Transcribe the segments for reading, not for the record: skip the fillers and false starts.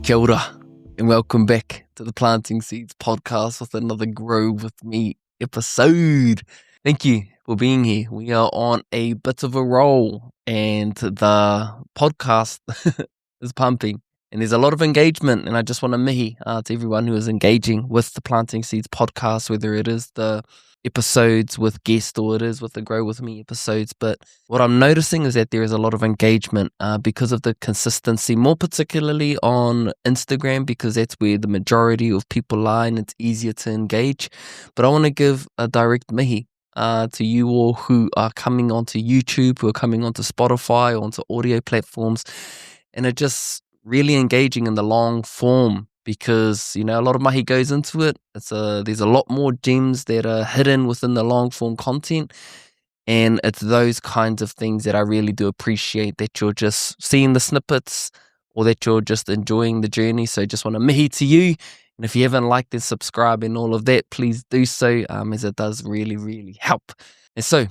Kia ora, and welcome back to the Planting Seeds podcast with another Grow With Me episode. Thank you for being here. We are on a bit of a roll, and the podcast is pumping, and there's a lot of engagement, and I just want to mihi to everyone who is engaging with the Planting Seeds podcast, whether it is the episodes with guests or it is with the Grow With Me episodes. But what I'm noticing is that there is a lot of engagement because of the consistency, more particularly on Instagram, because that's where the majority of people lie and it's easier to engage. But I want to give a direct mihi to you all who are coming onto YouTube, who are coming onto Spotify, onto audio platforms, and are just really engaging in the long form, because, you know, a lot of mahi goes into it. There's a lot more gems that are hidden within the long form content. And it's those kinds of things that I really do appreciate, that you're just seeing the snippets or that you're just enjoying the journey. So just want to mihi to you. And if you haven't liked and subscribed and all of that, please do so, as it does really, really help. And so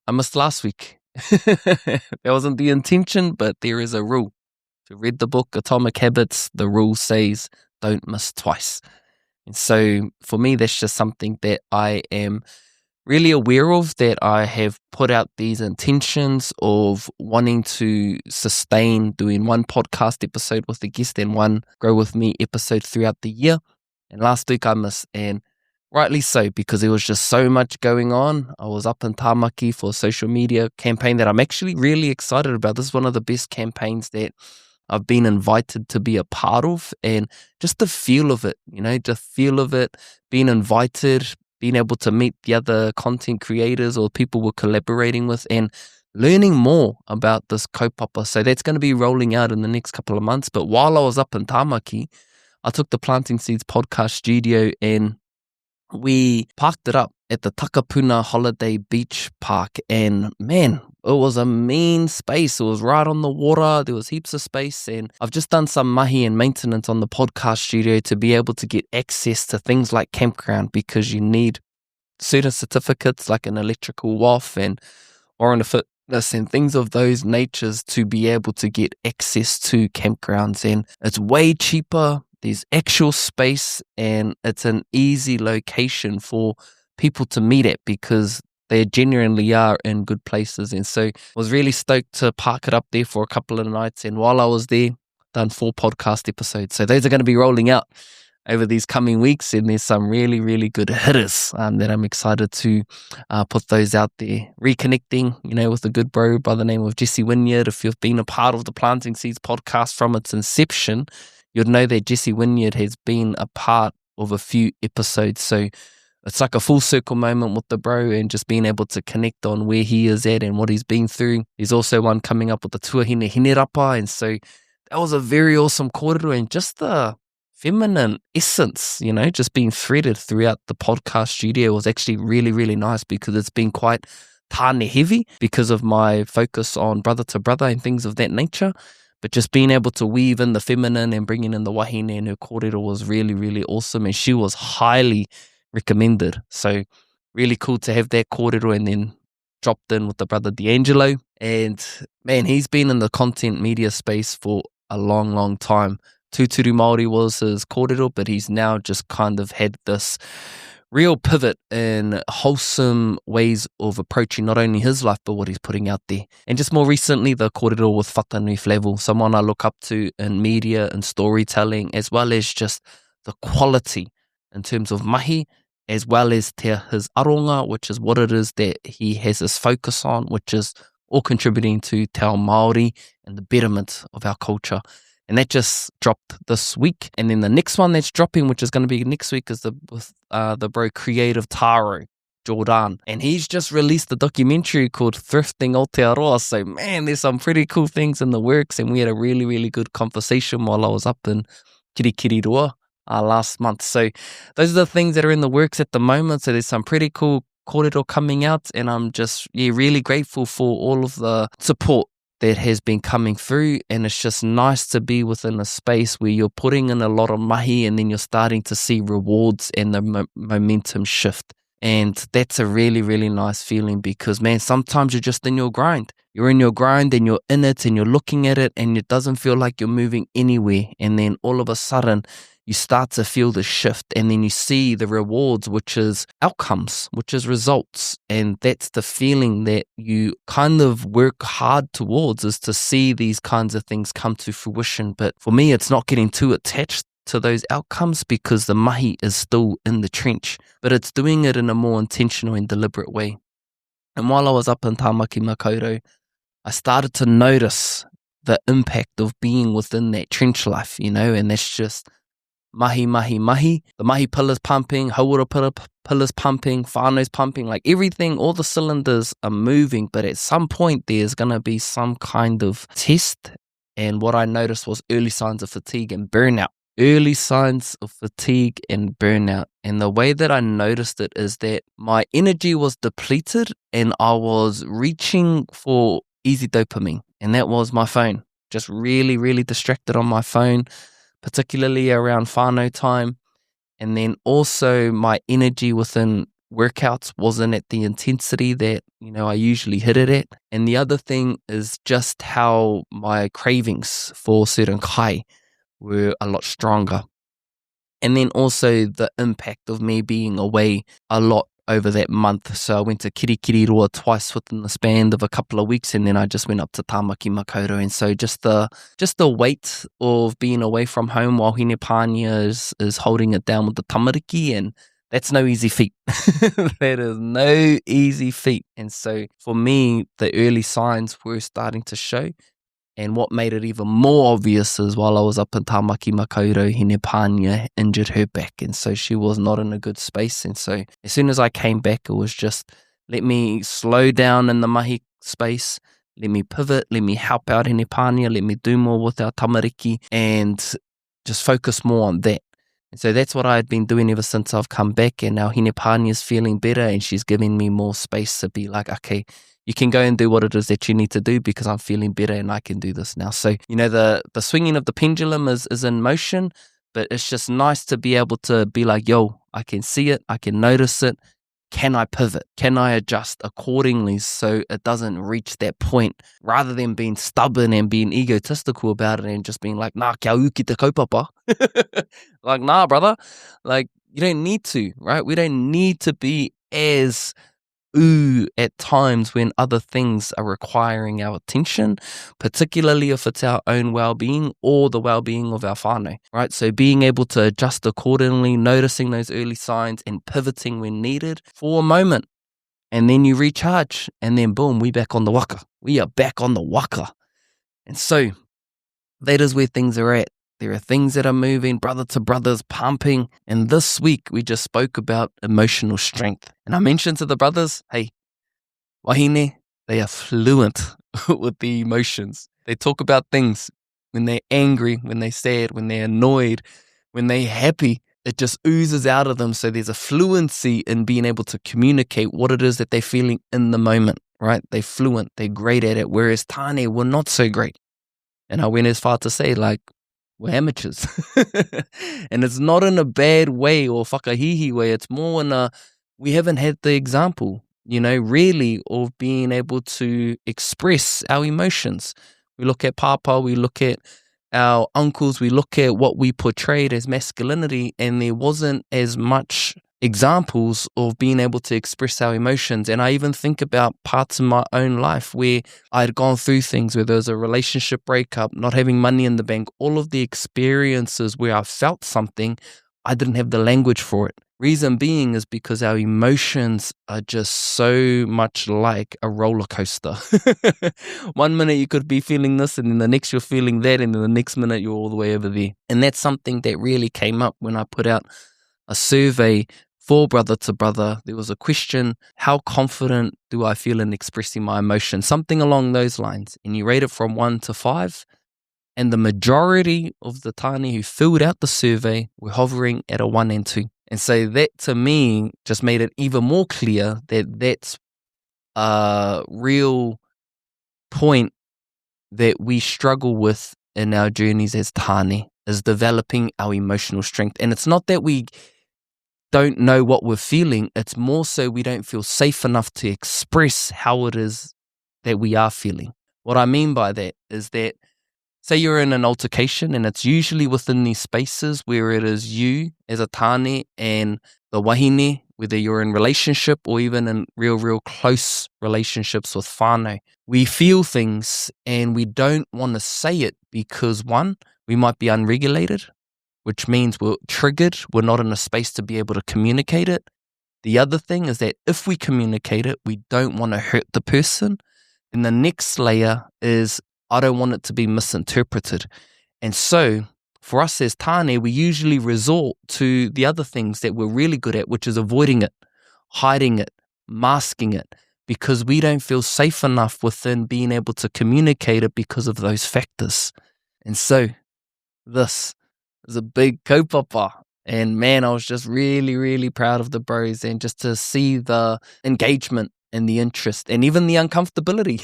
I missed last week. That wasn't the intention, but there is a rule. To read the book Atomic Habits, the rule says don't miss twice. And so for me, that's just something that I am really aware of, that I have put out these intentions of wanting to sustain doing one podcast episode with a guest and one Grow With Me episode throughout the year. And last week I missed, and rightly so, because there was just so much going on. I was up in Tāmaki for a social media campaign that I'm actually really excited about. This is one of the best campaigns that I've been invited to be a part of, and just the feel of it, you know, the feel of it, being invited, being able to meet the other content creators or people we're collaborating with, and learning more about this kaupapa. So that's going to be rolling out in the next couple of months. But while I was up in Tāmaki, I took the Planting Seeds podcast studio and we parked it up at the Takapuna Holiday Beach Park, and man, it was a mean space. It was right on the water. There was heaps of space, and I've just done some mahi and maintenance on the podcast studio to be able to get access to things like Campground, because you need certain certificates like an electrical WAF and warrant of fitness and things of those natures to be able to get access to campgrounds. And it's way cheaper. There's actual space, and it's an easy location for people to meet at, because they genuinely are in good places. And so I was really stoked to park it up there for a couple of nights. And while I was there, done 4 podcast episodes. So those are going to be rolling out over these coming weeks. And there's some really, really good hitters that I'm excited to put those out there. Reconnecting, you know, with a good bro by the name of Jesse Wynyard. If you've been a part of the Planting Seeds podcast from its inception, you'd know that Jesse Wynyard has been a part of a few episodes. So it's like a full circle moment with the bro, and just being able to connect on where he is at and what he's been through. There's also one coming up with the tuahine hinerapa. And so that was a very awesome kōrero, and just the feminine essence, you know, just being threaded throughout the podcast studio was actually really, really nice, because it's been quite Tāne heavy because of my focus on brother to brother and things of that nature. But just being able to weave in the feminine and bringing in the wāhine and her kōrero was really, really awesome. And she was highly recommended. So really cool to have that kōrero, and then dropped in with the brother DAngelo. And man, he's been in the content media space for a long, long time. Tūturu Māori was his kōrero, but he's now just kind of had this real pivot in wholesome ways of approaching not only his life, but what he's putting out there. And just more recently, the kōrero with Whatanui Flavel, someone I look up to in media and storytelling, as well as just the quality in terms of mahi, as well as his aronga, which is what it is that he has his focus on, which is all contributing to te ao Māori and the betterment of our culture. And that just dropped this week. And then the next one that's dropping, which is going to be next week, is with the bro Creative Taro, Jordan. And he's just released a documentary called Thrifting Aotearoa. So, man, there's some pretty cool things in the works. And we had a really, really good conversation while I was up in Kirikiriroa last month. So those are the things that are in the works at the moment. So there's some pretty cool kōrero coming out. And I'm just really grateful for all of the support that has been coming through. And it's just nice to be within a space where you're putting in a lot of mahi, and then you're starting to see rewards and the momentum shift. And that's a really, really nice feeling because, man, sometimes you're just in your grind. You're in your grind and you're in it and you're looking at it and it doesn't feel like you're moving anywhere. And then all of a sudden you start to feel the shift and then you see the rewards, which is outcomes, which is results. And that's the feeling that you kind of work hard towards, is to see these kinds of things come to fruition. But for me, it's not getting too attached to those outcomes because the mahi is still in the trench, but it's doing it in a more intentional and deliberate way. And while I was up in Tāmaki Makaurau, I started to notice the impact of being within that trench life, and that's just mahi, mahi, mahi. The mahi pillar's pumping, hauora pillar's pumping, whānau's pumping, like everything, all the cylinders are moving, but at some point there's going to be some kind of test. And what I noticed was early signs of fatigue and burnout. Early signs of fatigue and burnout. And the way that I noticed it is that my energy was depleted and I was reaching for easy dopamine. And that was my phone. Just really, really distracted on my phone, particularly around whānau time. And then also my energy within workouts wasn't at the intensity that, I usually hit it at. And the other thing is just how my cravings for certain kai were a lot stronger. And then also the impact of me being away a lot over that month. So I went to Kirikiriroa twice within the span of a couple of weeks, and then I just went up to Tāmaki Makaurau. And so just the weight of being away from home while wāhine pānia is holding it down with the tamariki, and that's no easy feat. That is no easy feat. And so for me, the early signs were starting to show. And what made it even more obvious is while I was up in Tāmaki Makaurau, wāhine pānia injured her back. And so she was not in a good space. And so as soon as I came back, it was just, let me slow down in the mahi space. Let me pivot. Let me help out wāhine pānia. Let me do more with our tamariki and just focus more on that. And so that's what I had been doing ever since I've come back. And now wāhine pānia is feeling better and she's giving me more space to be like, okay, you can go and do what it is that you need to do because I'm feeling better and I can do this now. So, the swinging of the pendulum is in motion, but it's just nice to be able to be like, yo, I can see it. I can notice it. Can I pivot? Can I adjust accordingly so it doesn't reach that point, rather than being stubborn and being egotistical about it and just being like, nah, kia au ki te kaupapa. Like, nah, brother. Like, you don't need to, right? We don't need to be as at times when other things are requiring our attention, particularly if it's our own well-being or the well-being of our whānau, right? So being able to adjust accordingly, noticing those early signs and pivoting when needed for a moment. And then you recharge and then boom, we back on the waka. We are back on the waka. And so that is where things are at. There are things that are moving, brother to brothers, pumping. And this week, we just spoke about emotional strength. And I mentioned to the brothers, hey, wāhine, they are fluent with the emotions. They talk about things when they're angry, when they're sad, when they're annoyed, when they're happy. It just oozes out of them. So there's a fluency in being able to communicate what it is that they're feeling in the moment, right? They're fluent. They're great at it. Whereas Tāne were not so great. And I went as far to say, like, we're amateurs. And it's not in a bad way or whakahihi way. It's more in a, we haven't had the example, really, of being able to express our emotions. We look at papa, we look at our uncles, we look at what we portrayed as masculinity, and there wasn't as much examples of being able to express our emotions. And I even think about parts of my own life where I had gone through things, where there was a relationship breakup, not having money in the bank, all of the experiences where I felt something, I didn't have the language for it. Reason being is because our emotions are just so much like a roller coaster. 1 minute you could be feeling this, and then the next you're feeling that, and then the next minute you're all the way over there. And that's something that really came up when I put out a survey for brother to brother. There was a question, how confident do I feel in expressing my emotions? Something along those lines. And you rate it from 1 to 5. And the majority of the Tāne who filled out the survey were hovering at a 1 and 2. And so that to me just made it even more clear that that's a real point that we struggle with in our journeys as Tāne, is developing our emotional strength. And it's not that we don't know what we're feeling. It's more so we don't feel safe enough to express how it is that we are feeling. What I mean by that is that, say you're in an altercation, and it's usually within these spaces where it is you as a Tāne and the wāhine, whether you're in relationship or even in real close relationships with whānau. We feel things and we don't want to say it because, one, we might be unregulated, which means we're triggered. We're not in a space to be able to communicate it. The other thing is that if we communicate it, we don't want to hurt the person. And the next layer is, I don't want it to be misinterpreted. And so for us as Tāne, we usually resort to the other things that we're really good at, which is avoiding it, hiding it, masking it, because we don't feel safe enough within being able to communicate it because of those factors. And so this is a big kaupapa. And man, I was just really proud of the bros, and just to see the engagement and the interest and even the uncomfortability.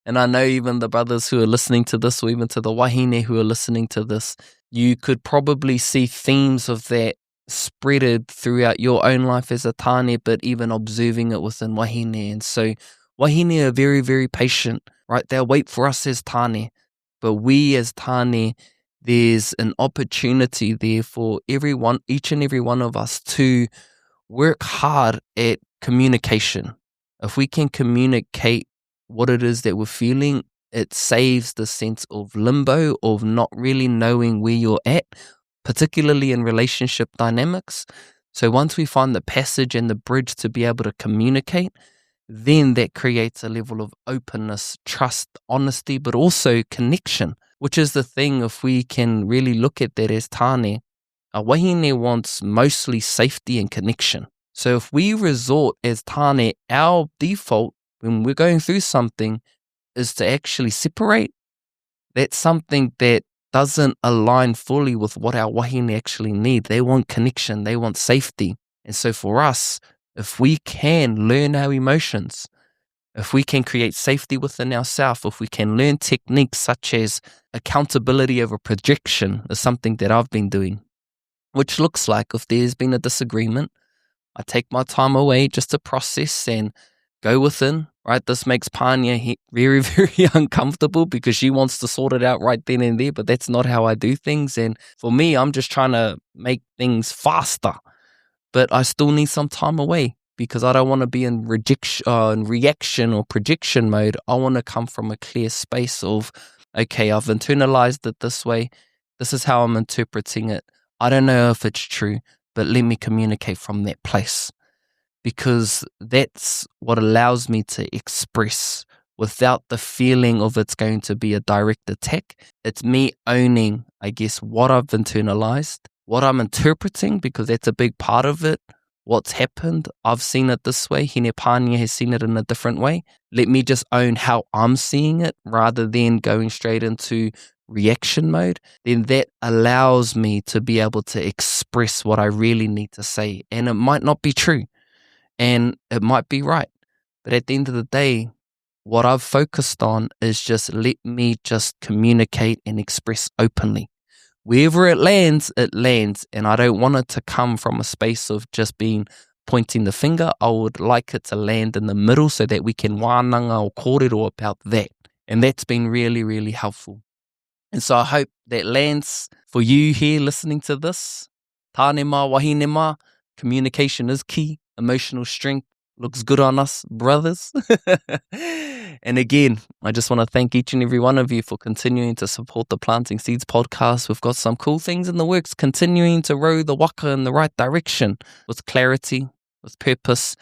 And I know even the brothers who are listening to this, or even to the wāhine who are listening to this, you could probably see themes of that spreaded throughout your own life as a Tāne, but even observing it within wāhine. And so wāhine are very patient, right? They'll wait for us as Tāne. But we as Tāne, there's an opportunity there for each and every one of us to work hard at communication. If we can communicate what it is that we're feeling, it saves the sense of limbo, of not really knowing where you're at, particularly in relationship dynamics. So once we find the passage and the bridge to be able to communicate, then that creates a level of openness, trust, honesty, but also connection, which is the thing. If we can really look at that as Tāne, a wāhine wants mostly safety and connection. So if we resort as Tāne, our default when we're going through something is to actually separate. That's something that doesn't align fully with what our wāhine actually need. They want connection, they want safety. And so for us, if we can learn our emotions, if we can create safety within ourselves, if we can learn techniques such as accountability over projection, is something that I've been doing, which looks like if there's been a disagreement, I take my time away just to process and go within, right? This makes Panya very uncomfortable because she wants to sort it out right then and there, but that's not how I do things. And for me, I'm just trying to make things faster, but I still need some time away because I don't want to be in reaction or projection mode. I want to come from a clear space of, okay, I've internalized it this way. This is how I'm interpreting it. I don't know if it's true, but let me communicate from that place, because that's what allows me to express without the feeling of it's going to be a direct attack. It's me owning, I guess, what I've internalized, what I'm interpreting, because that's a big part of it. What's happened, I've seen it this way, Hine Pānia has seen it in a different way. Let me just own how I'm seeing it rather than going straight into reaction mode. Then that allows me to be able to express what I really need to say. And it might not be true and it might be right. But at the end of the day, what I've focused on is just let me just communicate and express openly. Wherever it lands, and I don't want it to come from a space of just being pointing the finger. I would like it to land in the middle so that we can wānanga or kōrero about that. And that's been really helpful. And so I hope that lands for you here listening to this. Tāne mā, wāhine mā, communication is key. Emotional strength looks good on us, brothers. And again, I just want to thank each and every one of you for continuing to support the Planting Seeds podcast. We've got some cool things in the works, continuing to row the waka in the right direction with clarity, with purpose.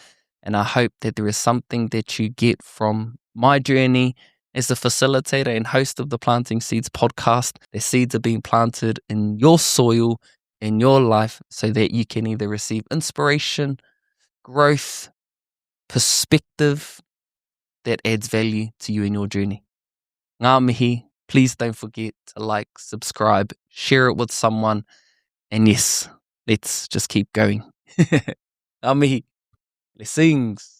And I hope that there is something that you get from my journey as the facilitator and host of the Planting Seeds podcast. The seeds are being planted in your soil, in your life, so that you can either receive inspiration, growth, perspective that adds value to you in your journey. Ngā mihi, please don't forget to like, subscribe, share it with someone, and yes, let's just keep going. Ngā mihi, blessings.